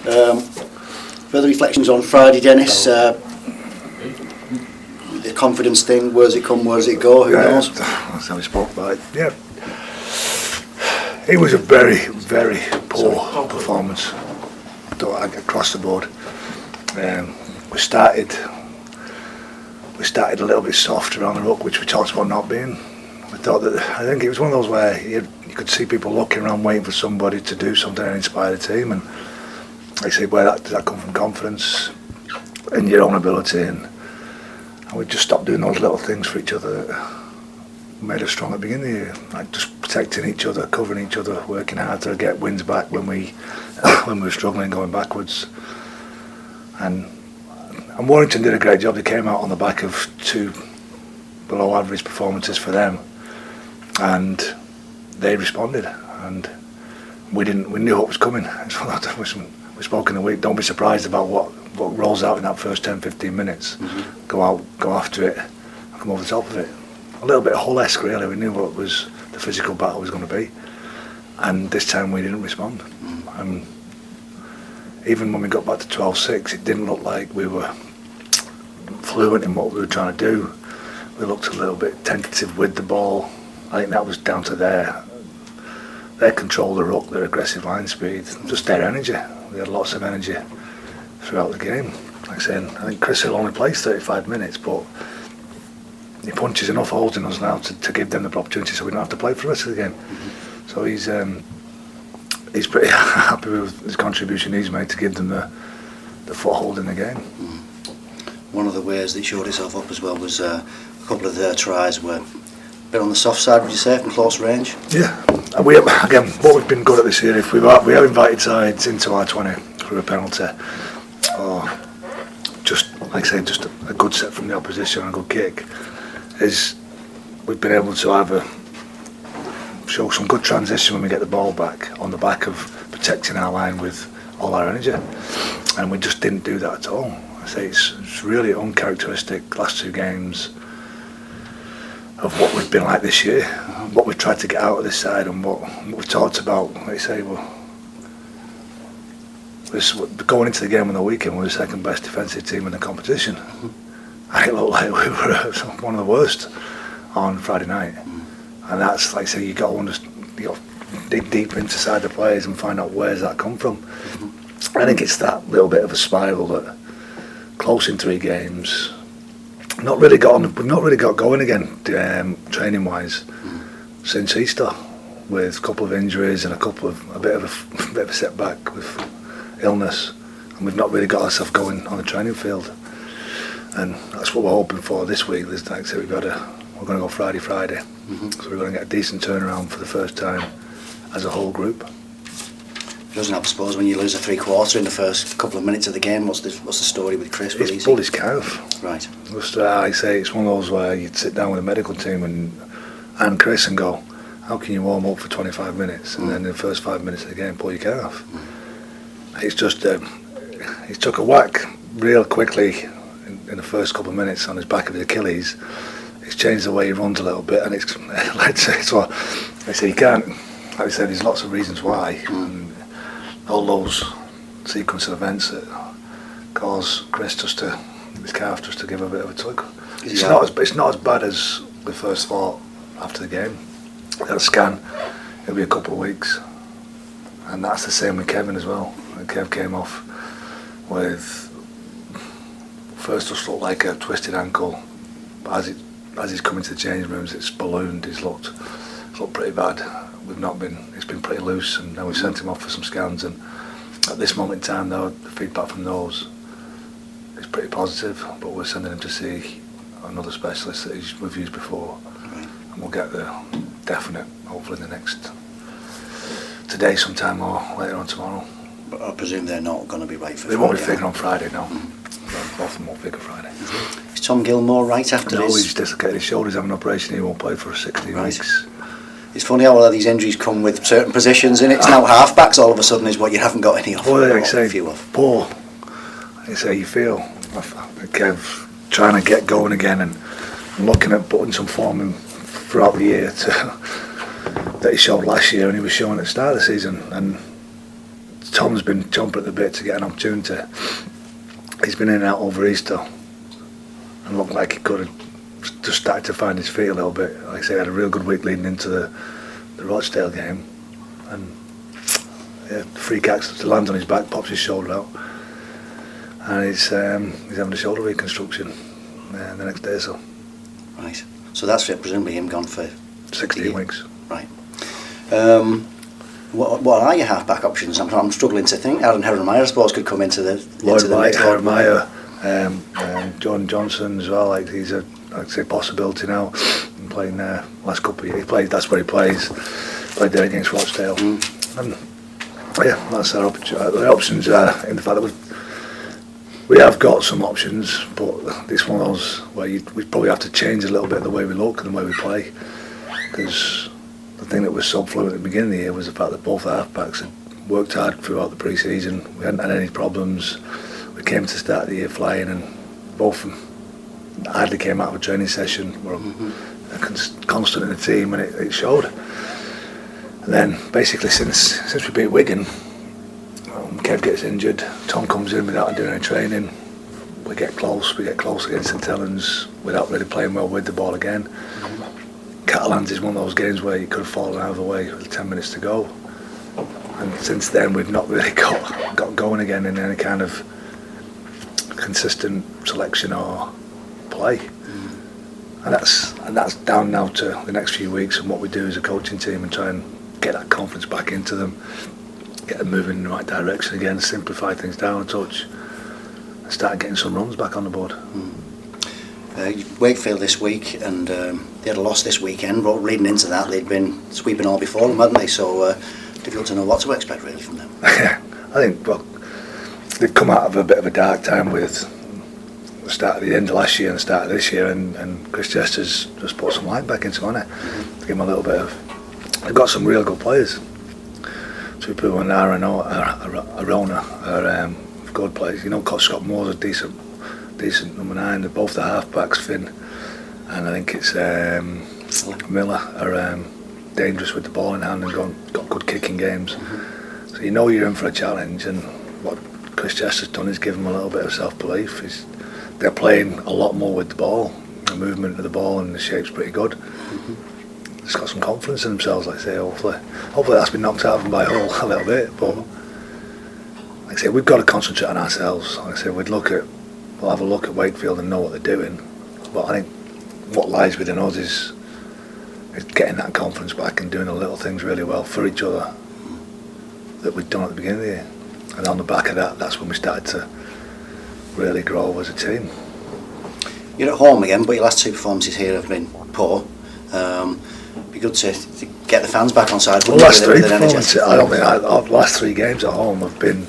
Further reflections on Friday, Denis. The confidence thing, where does it come, where does it go, who knows? That's how we spoke about it. Yeah. It was a very, very poor performance across the board. We started a little bit softer on the ruck, which we talked about not being. We thought that, I think it was one of those where you could see people looking around waiting for somebody to do something and inspire the team, and like I say, where does that come from? Confidence in your own ability, and we just stopped doing those little things for each other that made us strong at the beginning of the year, like just protecting each other, covering each other, working hard to get wins back when we were struggling going backwards. And Warrington did a great job. They came out on the back of 2 below average performances for them, and they responded, and we knew what was coming. We spoke in the week, don't be surprised about what rolls out in that first 10-15 minutes. Go out, go after it, and come over the top of it. A little bit Hull-esque really. We knew what was the physical battle was going to be, and this time we didn't respond. And even when we got back to 12-6, it didn't look like we were fluent in what we were trying to do. We looked a little bit tentative with the ball. I think that was down to their control of the ruck, their aggressive line speed, just their energy. We had lots of energy throughout the game. Like I said, I think Chris Hill only plays 35 minutes, but he punches enough holes in us now to give them the opportunity, so we don't have to play for the rest of the game. So he's pretty happy with his contribution he's made to give them the foothold in the game. One of the ways that he showed himself up as well was a couple of their tries were a bit on the soft side, would you say, from close range? Yeah, and again, what we've been good at this year, if we have invited sides into our 20 through a penalty, or just, like I say, just a good set from the opposition and a good kick, is we've been able to either show some good transition when we get the ball back on the back of protecting our line with all our energy, and we just didn't do that at all. I say it's really uncharacteristic last 2 games of what we've been like this year, what we've tried to get out of this side, and what we've talked about. Like I say, going into the game on the weekend, we're the second best defensive team in the competition. And it looked like we were one of the worst on Friday night. And that's, like I say, you got to dig deep inside the players and find out where's that come from. I think it's that little bit of a spiral that, close in 3 games, we've not really got going again training wise since Easter, with a couple of injuries and a bit of a setback with illness, and we've not really got ourselves going on the training field. And that's what we're hoping for this week. Like I say, we're going to go Friday, so we're going to get a decent turnaround for the first time as a whole group. It doesn't help, I suppose, when you lose a 3/4 in the first couple of minutes of the game. What's the story with Chris? He's pulled his calf. Right. Just, I say it's one of those where you'd sit down with the medical team and Chris and go, how can you warm up for 25 minutes and then in the first 5 minutes of the game pull your calf? It's just he took a whack real quickly in the first couple of minutes on his back of his Achilles. It's changed the way he runs a little bit, and it's like so. I say he can't. Like I said, there's lots of reasons why. And all those sequence of events that cause Chris his calf just to give a bit of a tug. It's not as bad as we first thought after the game. Got a scan. It'll be a couple of weeks, and that's the same with Kevin as well. And Kev came off with first just looked like a twisted ankle, but as he's come into the change rooms, it's ballooned. It's looked pretty bad. It's been pretty loose, and then we sent him off for some scans, and at this moment in time though, the feedback from those is pretty positive, but we're sending him to see another specialist that we've used before, and we'll get the definite hopefully in the next today sometime or later on tomorrow. But I presume they're not going to be right for They Friday, won't be figuring on Friday, no. Both of them won't figure Friday. Is Tom Gilmore right after No, this? he's dislocated his shoulder, he's having an operation, he won't play for 16 weeks. It's funny how all these injuries come with certain positions, and it's now half-backs all of a sudden is what you haven't got any of. Well, like I say, Paul, I say you feel Kev trying to get going again and looking at putting some form in throughout the year that he showed last year and he was showing at the start of the season, and Tom's been chomping at the bit to get an opportunity. He's been in and out over Easter and looked like he could have just started to find his feet a little bit. Like I say, he had a real good week leading into the Rochdale game, and freak accident to land on his back, pops his shoulder out, and he's having a shoulder reconstruction the next day or so. Right. So that's it, presumably him gone for 16 weeks. Right. What are your half-back options? I'm struggling to think. Aaron Herremeier, I suppose, could come into the Lloyd White, mix. Herremeier, John Johnson as well. Like he's I'd say possibility now. Been playing last couple of years. He played. That's where he plays. Played there against Rochdale. And yeah, that's our option. The options are in the fact that we have got some options, but it's one of those where we probably have to change a little bit the way we look and the way we play, because the thing that was so fluent at the beginning of the year was the fact that both our halfbacks had worked hard throughout the pre-season. We hadn't had any problems. We came to the start of the year flying, and both of them hardly came out of a training session. We're constant in the team, and it showed. And then basically since we beat Wigan, Kev gets injured, Tom comes in without doing any training, we get close against St Helens without really playing well with the ball again. Catalans is one of those games where you could have fallen out of the way with 10 minutes to go, and since then we've not really got going again in any kind of consistent selection or play. And that's down now to the next few weeks and what we do as a coaching team, and try and get that confidence back into them, get them moving in the right direction again, simplify things down a touch, and start getting some runs back on the board. Wakefield this week, and they had a loss this weekend, but leading into that they'd been sweeping all before them, hadn't they? So difficult to know what to expect really from them. I think they've come out of a bit of a dark time with the end of last year and the start of this year, and Chris Jester's just put some light back into them, hasn't he? Give them a little bit of. They've got some real good players. Tupu and Arona are good players. You know, Scott Moore's a decent number 9. They're both the halfbacks, Finn, and I think it's Miller are dangerous with the ball in hand and got good kicking games. So you know you're in for a challenge, and what Chris Jester's done is give them a little bit of self-belief. They're playing a lot more with the ball. The movement of the ball and the shape's pretty good. It's got some confidence in themselves, like I say. Hopefully that's been knocked out of them by Hull a little bit, but like I say, we've got to concentrate on ourselves. Like I say, we'll have a look at Wakefield and know what they're doing, but I think what lies within us is getting that confidence back and doing the little things really well for each other that we'd done at the beginning of the year. And on the back of that, that's when we started to really grow as a team. You're at home again, but your last 2 performances here have been poor. Be good to get the fans back on side. Well, last 3 performances, I don't think our last 3 games at home have been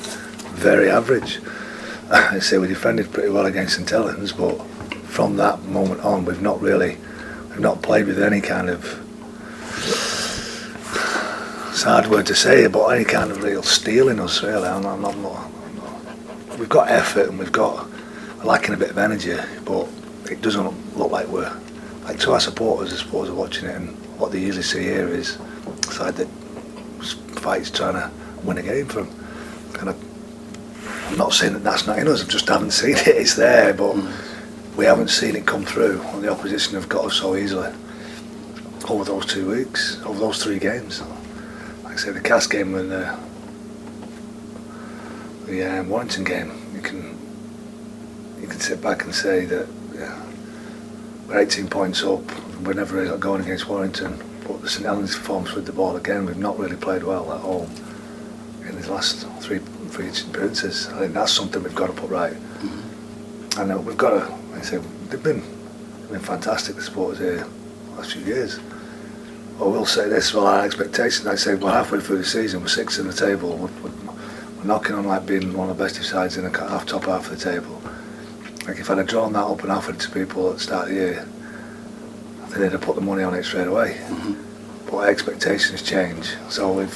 very average. I say we defended pretty well against St Helens, but from that moment on, we've not played with any kind of, it's a hard word to say, but any kind of real steel in us, really. We've got effort and we're lacking a bit of energy, but it doesn't look like we're, like to our supporters, I suppose, are watching it, and what they usually see here is a side that fights trying to win a game for them. And I'm not saying that that's not in us, I just haven't seen it. It's there, but we haven't seen it come through, and the opposition have got us so easily over those 2 weeks, over those 3 games. Like I say, the Cass game and the Warrington game, you can sit back and say that we're 18 points up, we're never really going against Warrington, but the St Helens performance with the ball again, we've not really played well at home in these last 3 appearances. I think that's something we've got to put right. And we've got to, like I say, they've been fantastic, the supporters here the last few years. I will say this, well, our expectations, I say we're halfway through the season, we're 6th in the table, we're knocking on like being one of the best sides in the top half of the table. Like if I'd have drawn that up and offered it to people at the start of the year, I think they'd have put the money on it straight away. But our expectations change, so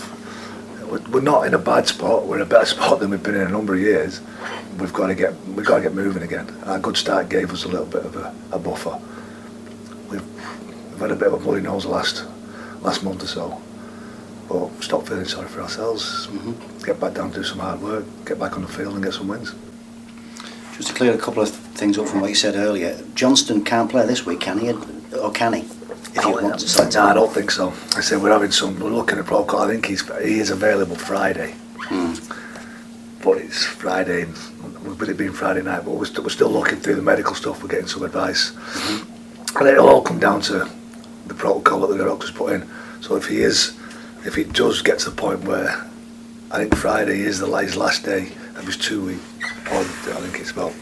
we're not in a bad spot. We're in a better spot than we've been in a number of years. We've got to get moving again. Our good start gave us a little bit of a buffer. We've had a bit of a bloody nose the last month or so, but stop feeling sorry for ourselves, get back down, do some hard work, get back on the field and get some wins. Just to clear a couple of things up from what you said earlier, Johnston can't play this week, can he? Or can he? If he wants to select No, I don't think so. I said we're looking at protocol. I think he is available Friday. But it's Friday, with it being Friday night, but we're still looking through the medical stuff, we're getting some advice. And it'll all come down to the protocol that the doctors put in. So if he does get to the point where I think Friday is his last day of his 2 week, or I think it's about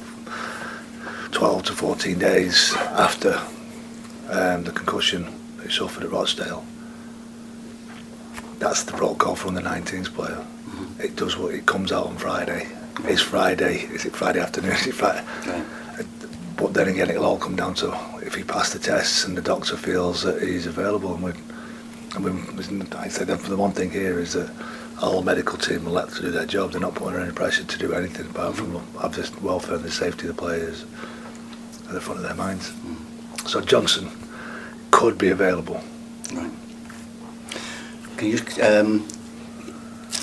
12 to 14 days after the concussion that he suffered at Rochdale. That's the protocol for under 19s player. It does what it comes out on Friday. It's Friday. Is it Friday afternoon? Is it Friday? Right. But then again, it'll all come down to if he passed the tests and the doctor feels that he's available. I said the one thing here is that our whole medical team are let to do their job. They're not putting under any pressure to do anything apart from have the welfare and the safety of the players at the front of their minds. So Johnson could be available. Right. Can you just,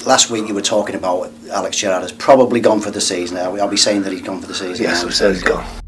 last week you were talking about Alex Gerrard has probably gone for the season. I'll be saying that he's gone for the season. Yes, I said he's gone.